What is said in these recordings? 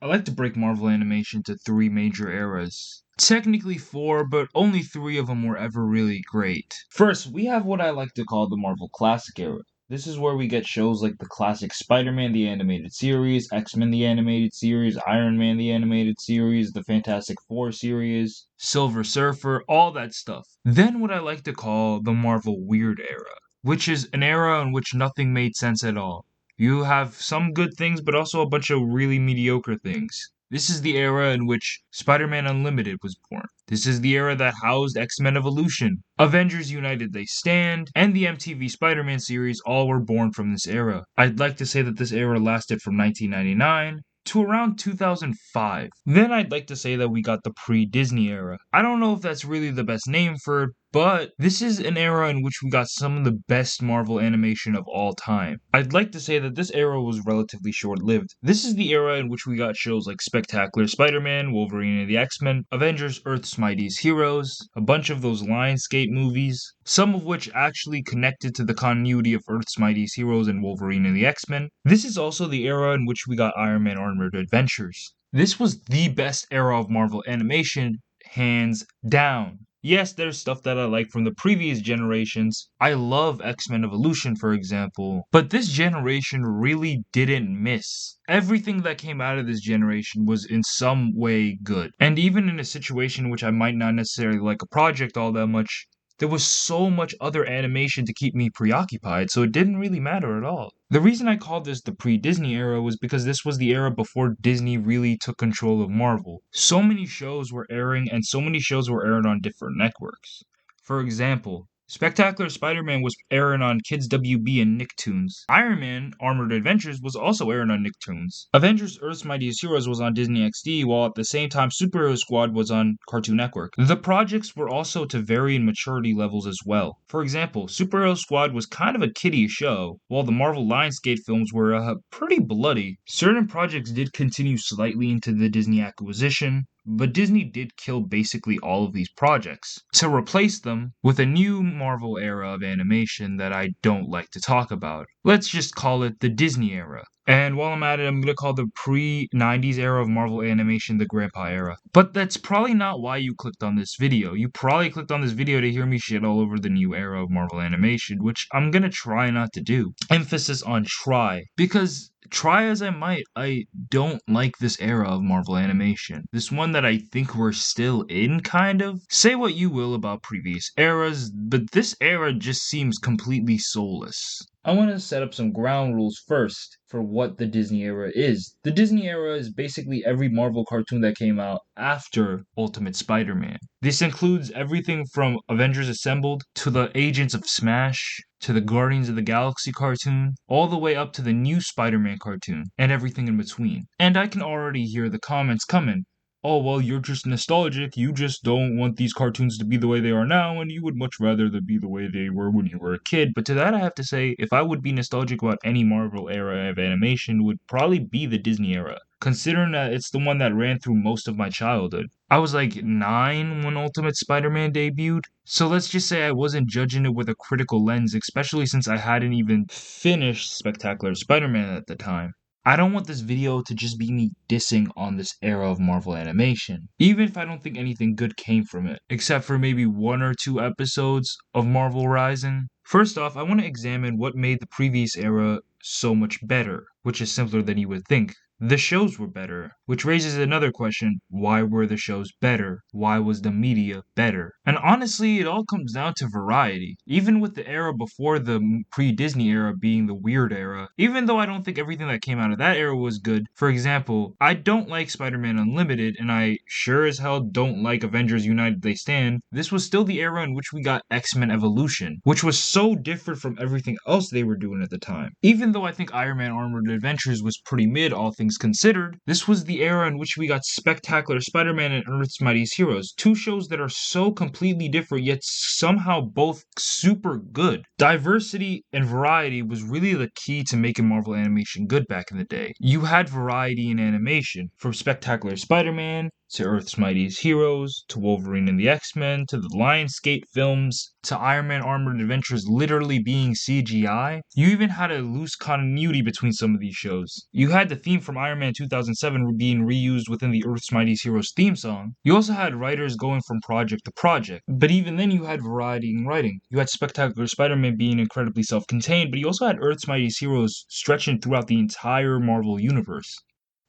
I like to break Marvel animation into three major eras. Technically four, but only three of them were ever really great. First, we have what I like to call the Marvel Classic era. This is where we get shows like the classic Spider-Man the Animated Series, X-Men the Animated Series, Iron Man the Animated Series, the Fantastic Four series, Silver Surfer, all that stuff. Then what I like to call the Marvel Weird era, which is an era in which nothing made sense at all. You have some good things, but also a bunch of really mediocre things. This is the era in which Spider-Man Unlimited was born. This is the era that housed X-Men Evolution, Avengers United They Stand, and the MTV Spider-Man series all were born from this era. I'd like to say that this era lasted from 1999 to around 2005. Then I'd like to say that we got the pre-Disney era. I don't know if that's really the best name for it, but this is an era in which we got some of the best Marvel animation of all time. I'd like to say that this era was relatively short-lived. This is the era in which we got shows like Spectacular Spider-Man, Wolverine and the X-Men, Avengers Earth's Mightiest Heroes, a bunch of those Lionsgate movies, some of which actually connected to the continuity of Earth's Mightiest Heroes and Wolverine and the X-Men. This is also the era in which we got Iron Man Armored Adventures. This was the best era of Marvel animation, hands down. Yes, there's stuff that I like from the previous generations. I love X-Men Evolution, for example, but this generation really didn't miss. Everything that came out of this generation was in some way good. And even in a situation in which I might not necessarily like a project all that much, there was so much other animation to keep me preoccupied, so it didn't really matter at all. The reason I called this the pre-Disney era was because this was the era before Disney really took control of Marvel. So many shows were airing, and so many shows were aired on different networks. For example, Spectacular Spider-Man was airing on Kids WB and Nicktoons. Iron Man Armored Adventures was also airing on Nicktoons. Avengers Earth's Mightiest Heroes was on Disney XD, while at the same time Superhero Squad was on Cartoon Network. The projects were also to varying maturity levels as well. For example, Superhero Squad was kind of a kiddie show, while the Marvel Lionsgate films were pretty bloody. Certain projects did continue slightly into the Disney acquisition, but Disney did kill basically all of these projects to replace them with a new Marvel era of animation that I don't like to talk about. Let's just call it the Disney era. And while I'm at it, I'm going to call the pre-90s era of Marvel animation the Grandpa era. But that's probably not why you clicked on this video. You probably clicked on this video to hear me shit all over the new era of Marvel animation, which I'm going to try not to do. Emphasis on try. Because try as I might, I don't like this era of Marvel animation. This one that I think we're still in, kind of. Say what you will about previous eras, but this era just seems completely soulless. I want to set up some ground rules first for what the Disney era is. The Disney era is basically every Marvel cartoon that came out after Ultimate Spider-Man. This includes everything from Avengers Assembled to the Agents of Smash to the Guardians of the Galaxy cartoon, all the way up to the new Spider-Man cartoon, and everything in between. And I can already hear the comments coming. Oh, well, you're just nostalgic. You just don't want these cartoons to be the way they are now, and you would much rather them be the way they were when you were a kid. But to that, I have to say, if I would be nostalgic about any Marvel era of animation, it would probably be the Disney era, considering that it's the one that ran through most of my childhood. I was like 9 when Ultimate Spider-Man debuted, so let's just say I wasn't judging it with a critical lens, especially since I hadn't even finished Spectacular Spider-Man at the time. I don't want this video to just be me dissing on this era of Marvel animation, even if I don't think anything good came from it, except for maybe 1 or 2 episodes of Marvel Rising. First off, I want to examine what made the previous era so much better, which is simpler than you would think. The shows were better, which raises another question: why were the shows better? Why was the media better? And honestly, it all comes down to variety. Even with the era before the pre-Disney era being the weird era, even though I don't think everything that came out of that era was good, for example, I don't like Spider-Man Unlimited, and I sure as hell don't like Avengers United They Stand, this was still the era in which we got X-Men Evolution, which was so different from everything else they were doing at the time. Even though I think Iron Man Armored Adventures was pretty mid, all things considered, this was the era in which we got Spectacular Spider-Man and Earth's Mightiest Heroes, two shows that are so completely different yet somehow both super good. Diversity and variety was really the key to making Marvel animation good back in the day. You had variety in animation, from Spectacular Spider-Man to Earth's Mightiest Heroes, to Wolverine and the X-Men, to the Lionsgate films, to Iron Man Armored Adventures literally being CGI. You even had a loose continuity between some of these shows. You had the theme from Iron Man 2007 being reused within the Earth's Mightiest Heroes theme song. You also had writers going from project to project, but even then you had variety in writing. You had Spectacular Spider-Man being incredibly self-contained, but you also had Earth's Mightiest Heroes stretching throughout the entire Marvel universe.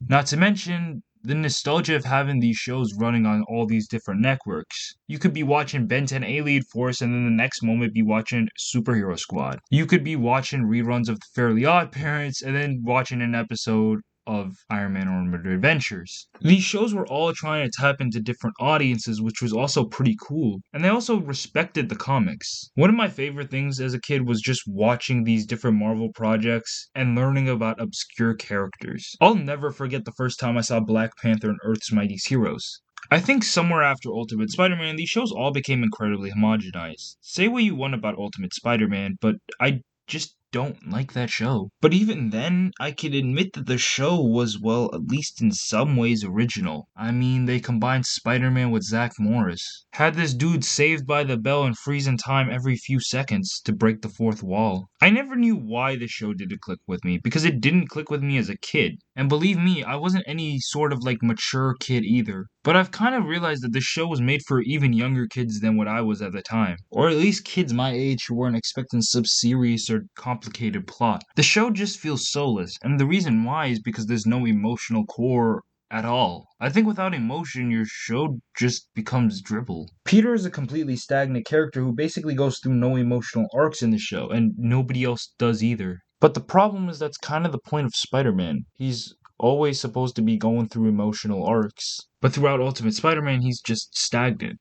Not to mention the nostalgia of having these shows running on all these different networks. You could be watching Ben 10 Alien Force and then the next moment be watching Superhero Squad. You could be watching reruns of The Fairly Odd Parents and then watching an episode of Iron Man Armored Adventures. These shows were all trying to tap into different audiences, which was also pretty cool. And they also respected the comics. One of my favorite things as a kid was just watching these different Marvel projects and learning about obscure characters. I'll never forget the first time I saw Black Panther and Earth's Mightiest Heroes. I think somewhere after Ultimate Spider-Man, these shows all became incredibly homogenized. Say what you want about Ultimate Spider-Man, but I just don't like that show. But even then, I can admit that the show was, well, at least in some ways original. I mean, they combined Spider-Man with Zach Morris. Had this dude saved by the bell and freeze in time every few seconds to break the fourth wall. I never knew why the show didn't click with me, because it didn't click with me as a kid. And believe me, I wasn't any sort of mature kid either. But I've kind of realized that this show was made for even younger kids than what I was at the time. Or at least kids my age who weren't expecting some serious or complicated plot. The show just feels soulless, and the reason why is because there's no emotional core at all. I think without emotion, your show just becomes dribble. Peter is a completely stagnant character who basically goes through no emotional arcs in the show, and nobody else does either. But the problem is that's kind of the point of Spider-Man. He's always supposed to be going through emotional arcs, but throughout Ultimate Spider-Man, he's just stagnant.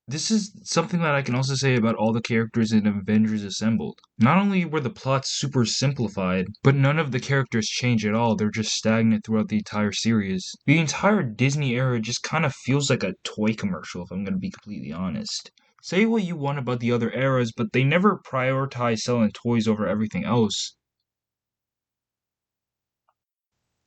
This is something that I can also say about all the characters in Avengers Assembled. Not only were the plots super simplified, but none of the characters change at all, they're just stagnant throughout the entire series. The entire Disney era just kind of feels like a toy commercial, if I'm going to be completely honest. Say what you want about the other eras, but they never prioritize selling toys over everything else.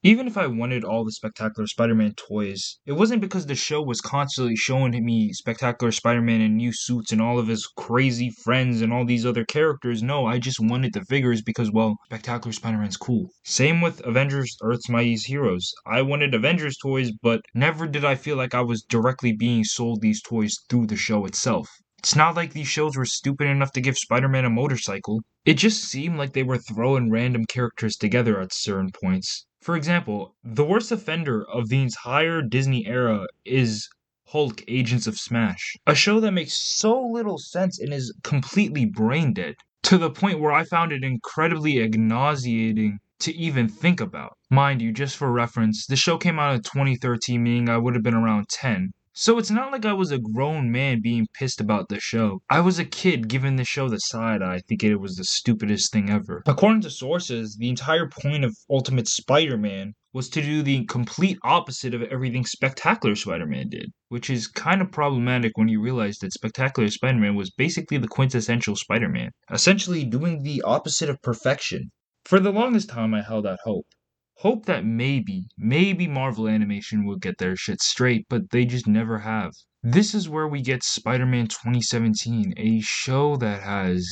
Even if I wanted all the Spectacular Spider-Man toys, it wasn't because the show was constantly showing me Spectacular Spider-Man in new suits and all of his crazy friends and all these other characters. No, I just wanted the figures because, well, Spectacular Spider-Man's cool. Same with Avengers Earth's Mightiest Heroes. I wanted Avengers toys, but never did I feel like I was directly being sold these toys through the show itself. It's not like these shows were stupid enough to give Spider-Man a motorcycle. It just seemed like they were throwing random characters together at certain points. For example, the worst offender of the entire Disney era is Hulk Agents of Smash, a show that makes so little sense and is completely brain dead, to the point where I found it incredibly nauseating to even think about. Mind you, just for reference, the show came out in 2013, meaning I would have been around 10. So it's not like I was a grown man being pissed about the show. I was a kid giving the show the side eye, thinking it was the stupidest thing ever. According to sources, the entire point of Ultimate Spider-Man was to do the complete opposite of everything Spectacular Spider-Man did, which is kind of problematic when you realize that Spectacular Spider-Man was basically the quintessential Spider-Man, essentially doing the opposite of perfection. For the longest time, I held out hope. Hope that maybe Marvel Animation will get their shit straight, but they just never have. This is where we get Spider-Man 2017, a show that has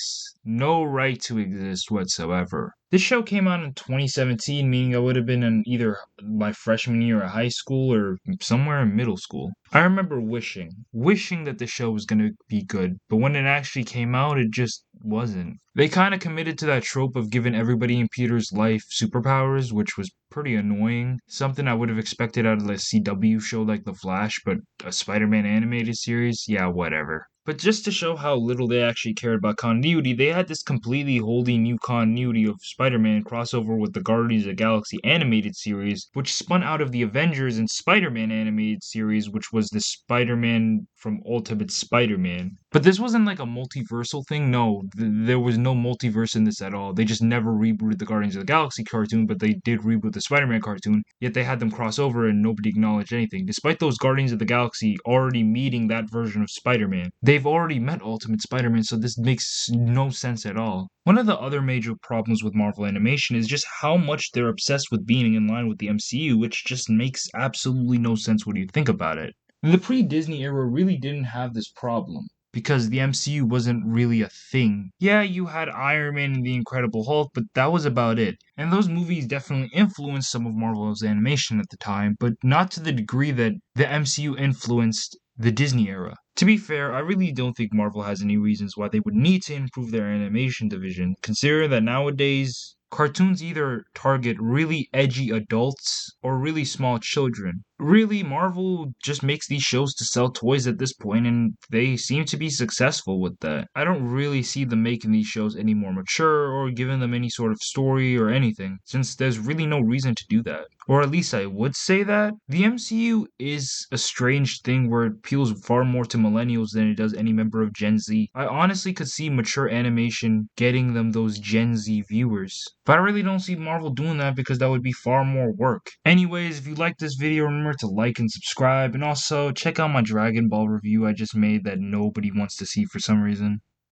no right to exist whatsoever. This show came out in 2017, meaning I would have been in either my freshman year of high school or somewhere in middle school. I remember wishing that the show was going to be good, but when it actually came out, it just wasn't. They kind of committed to that trope of giving everybody in Peter's life superpowers, which was pretty annoying. Something I would have expected out of a CW show like The Flash, but a Spider-Man animated series? Yeah, whatever. But just to show how little they actually cared about continuity, they had this completely wholly new continuity of Spider-Man crossover with the Guardians of the Galaxy animated series, which spun out of the Avengers and Spider-Man animated series, which was the Spider-Man from Ultimate Spider-Man. But this wasn't like a multiversal thing, no, there was no multiverse in this at all. They just never rebooted the Guardians of the Galaxy cartoon, but they did reboot the Spider-Man cartoon, yet they had them cross over and nobody acknowledged anything, despite those Guardians of the Galaxy already meeting that version of Spider-Man. They've already met Ultimate Spider-Man, so this makes no sense at all. One of the other major problems with Marvel Animation is just how much they're obsessed with being in line with the MCU, which just makes absolutely no sense when you think about it. The pre-Disney era really didn't have this problem because the MCU wasn't really a thing. Yeah, you had Iron Man and the Incredible Hulk, but that was about it. And those movies definitely influenced some of Marvel's animation at the time, but not to the degree that the MCU influenced the Disney era. To be fair, I really don't think Marvel has any reasons why they would need to improve their animation division, considering that nowadays cartoons either target really edgy adults or really small children. Really, Marvel just makes these shows to sell toys at this point, and they seem to be successful with that. I don't really see them making these shows any more mature or giving them any sort of story or anything, since there's really no reason to do that. Or at least I would say that. The MCU is a strange thing where it appeals far more to millennials than it does any member of Gen Z. I honestly could see mature animation getting them those Gen Z viewers. But I really don't see Marvel doing that because that would be far more work. Anyways, if you like this video, remember to like and subscribe, and also check out my Dragon Ball review I just made that nobody wants to see for some reason.